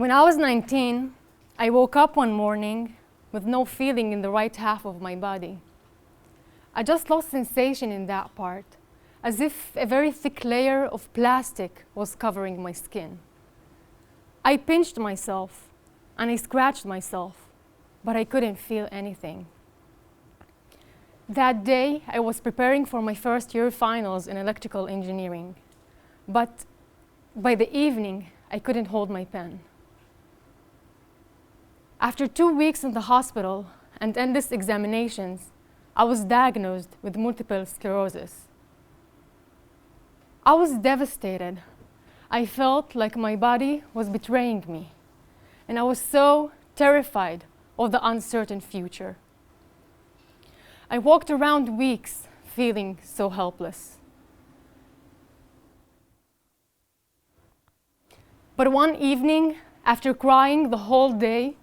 When I was 19, I woke up one morning with no feeling in the right half of my body. I just lost sensation in that part, as if a very thick layer of plastic was covering my skin. I pinched myself and I scratched myself, but I couldn't feel anything. That day, I was preparing for my first year finals in electrical engineering, but by the evening, I couldn't hold my pen. After 2 weeks in the hospital and endless examinations, I was diagnosed with multiple sclerosis. I was devastated. I felt like my body was betraying me, and I was so terrified of the uncertain future. I walked around weeks feeling so helpless. But one evening, after crying the whole day,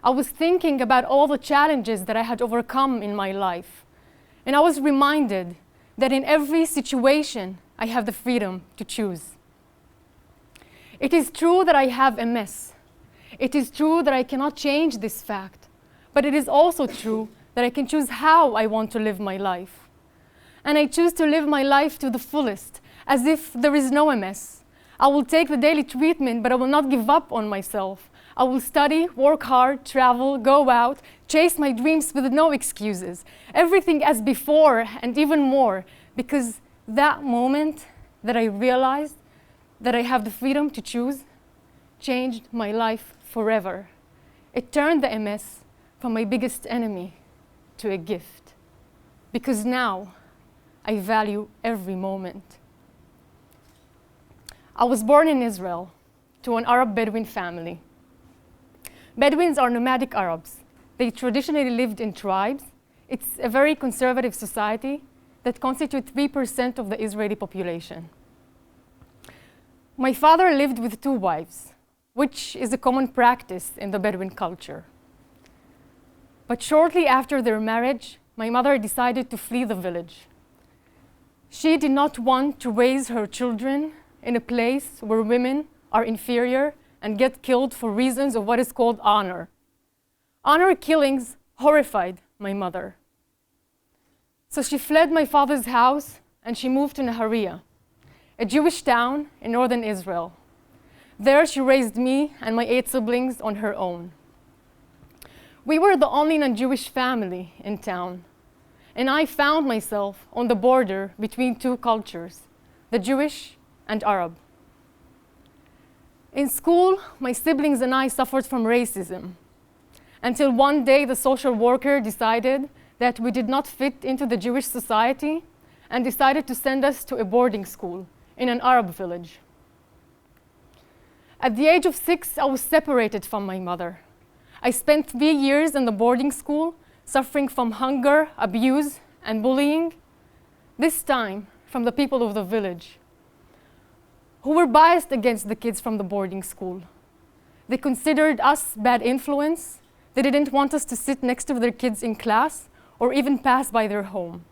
I was thinking about all the challenges that I had overcome in my life. And I was reminded that in every situation, I have the freedom to choose. It is true that I have MS. It is true that I cannot change this fact. But it is also true that I can choose how I want to live my life. And I choose to live my life to the fullest, as if there is no MS. I will take the daily treatment, but I will not give up on myself. I will study, work hard, travel, go out, chase my dreams with no excuses. Everything as before and even more, because that moment that I realized that I have the freedom to choose changed my life forever. It turned the MS from my biggest enemy to a gift, because now I value every moment. I was born in Israel to an Arab Bedouin family. Bedouins are nomadic Arabs. They traditionally lived in tribes. It's a very conservative society that constitutes 3% of the Israeli population. My father lived with 2 wives, which is a common practice in the Bedouin culture. But shortly after their marriage, my mother decided to flee the village. She did not want to raise her children in a place where women are inferior and get killed for reasons of what is called honor. Honor killings horrified my mother. So she fled my father's house and she moved to Nahariya, a Jewish town in northern Israel. There she raised me and my 8 siblings on her own. We were the only non-Jewish family in town, and I found myself on the border between 2 cultures, the Jewish and Arab. In school, my siblings and I suffered from racism, until one day the social worker decided that we did not fit into the Jewish society and decided to send us to a boarding school in an Arab village. At the age of 6, I was separated from my mother. I spent 3 years in the boarding school, suffering from hunger, abuse, and bullying, this time from the people of the village, who were biased against the kids from the boarding school. They considered us bad influence. They didn't want us to sit next to their kids in class or even pass by their home.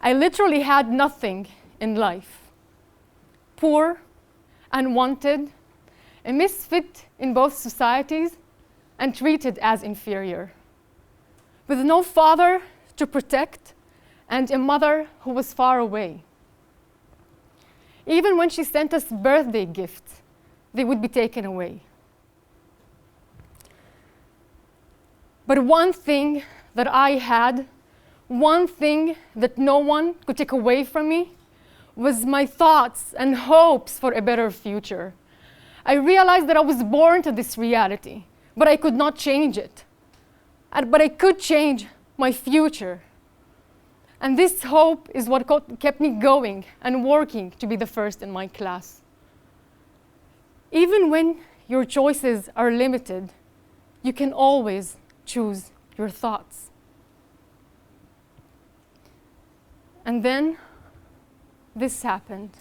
I literally had nothing in life. Poor, unwanted, a misfit in both societies, and treated as inferior. With no father to protect and a mother who was far away. Even when she sent us birthday gifts, they would be taken away. But one thing that I had, one thing that no one could take away from me, was my thoughts and hopes for a better future. I realized that I was born to this reality, but I could not change it. But I could change my future. And this hope is what kept me going and working to be the first in my class. Even when your choices are limited, you can always choose your thoughts. And then this happened.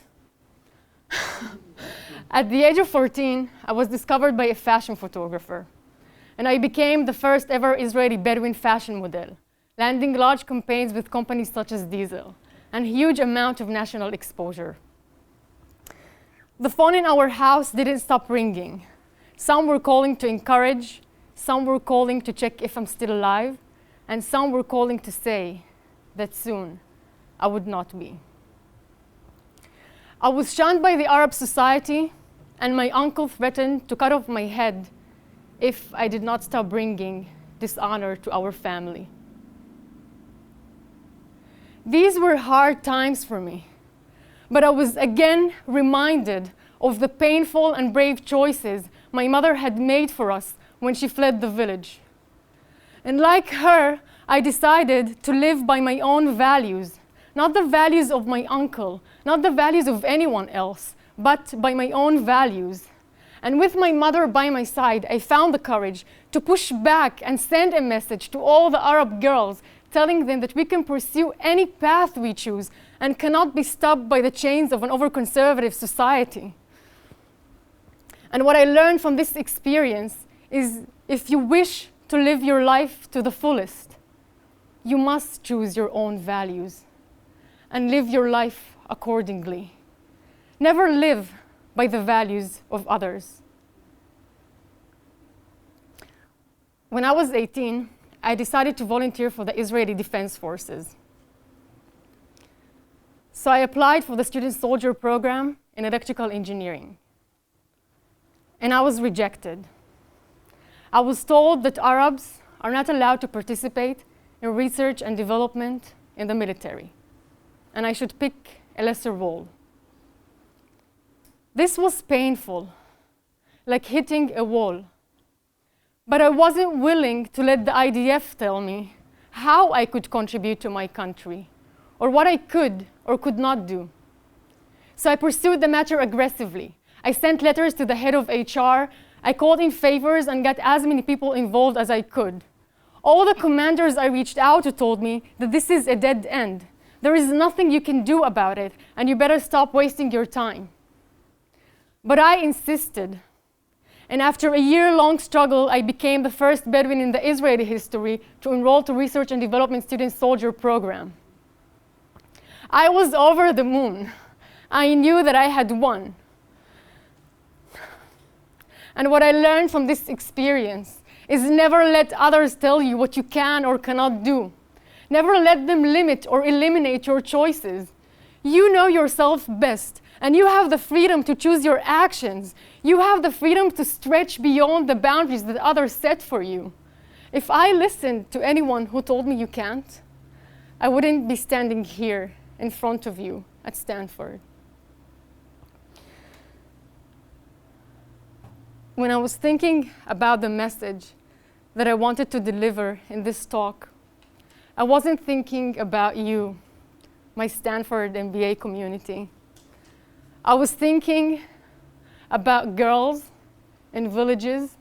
At the age of 14, I was discovered by a fashion photographer, and I became the first ever Israeli Bedouin fashion model, landing large campaigns with companies such as Diesel, and huge amount of national exposure. The phone in our house didn't stop ringing. Some were calling to encourage, some were calling to check if I'm still alive, and some were calling to say that soon I would not be. I was shunned by the Arab society, and my uncle threatened to cut off my head if I did not stop bringing dishonor to our family. These were hard times for me, but I was again reminded of the painful and brave choices my mother had made for us when she fled the village. And like her, I decided to live by my own values, not the values of my uncle, not the values of anyone else, but by my own values. And with my mother by my side, I found the courage to push back and send a message to all the Arab girls, telling them that we can pursue any path we choose and cannot be stopped by the chains of an over-conservative society. And what I learned from this experience is if you wish to live your life to the fullest, you must choose your own values and live your life accordingly. Never live by the values of others. When I was 18, I decided to volunteer for the Israeli Defense Forces. So I applied for the student soldier program in electrical engineering. And I was rejected. I was told that Arabs are not allowed to participate in research and development in the military, and I should pick a lesser role. This was painful, like hitting a wall. But I wasn't willing to let the IDF tell me how I could contribute to my country, or what I could or could not do. So I pursued the matter aggressively. I sent letters to the head of HR, I called in favors and got as many people involved as I could. All the commanders I reached out to told me that this is a dead end. There is nothing you can do about it, and you better stop wasting your time. But I insisted. And after a year-long struggle, I became the first Bedouin in the Israeli history to enroll to Research and Development Student Soldier Program. I was over the moon. I knew that I had won. And what I learned from this experience is never let others tell you what you can or cannot do. Never let them limit or eliminate your choices. You know yourself best, and you have the freedom to choose your actions. You have the freedom to stretch beyond the boundaries that others set for you. If I listened to anyone who told me you can't, I wouldn't be standing here in front of you at Stanford. When I was thinking about the message that I wanted to deliver in this talk, I wasn't thinking about you, my Stanford MBA community. I was thinking about girls in villages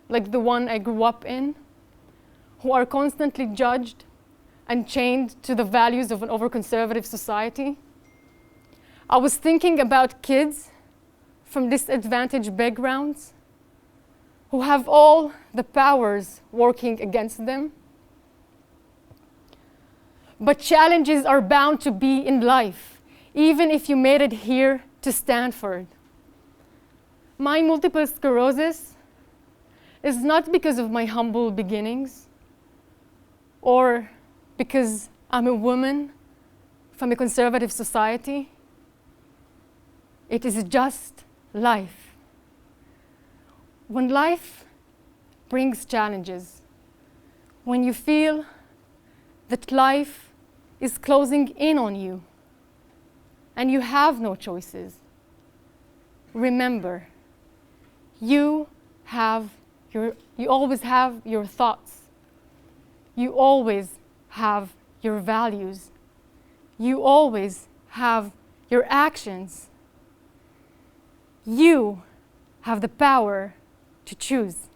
like the one I grew up in, who are constantly judged and chained to the values of an over-conservative society. I was thinking about kids from disadvantaged backgrounds who have all the powers working against them. But challenges are bound to be in life, even if you made it here to Stanford. My multiple sclerosis is not because of my humble beginnings or because I'm a woman from a conservative society. It is just life. When life brings challenges, when you feel that life is closing in on you and you have no choices, remember, you always have your thoughts. You always have your values. You always have your actions. You have the power to choose.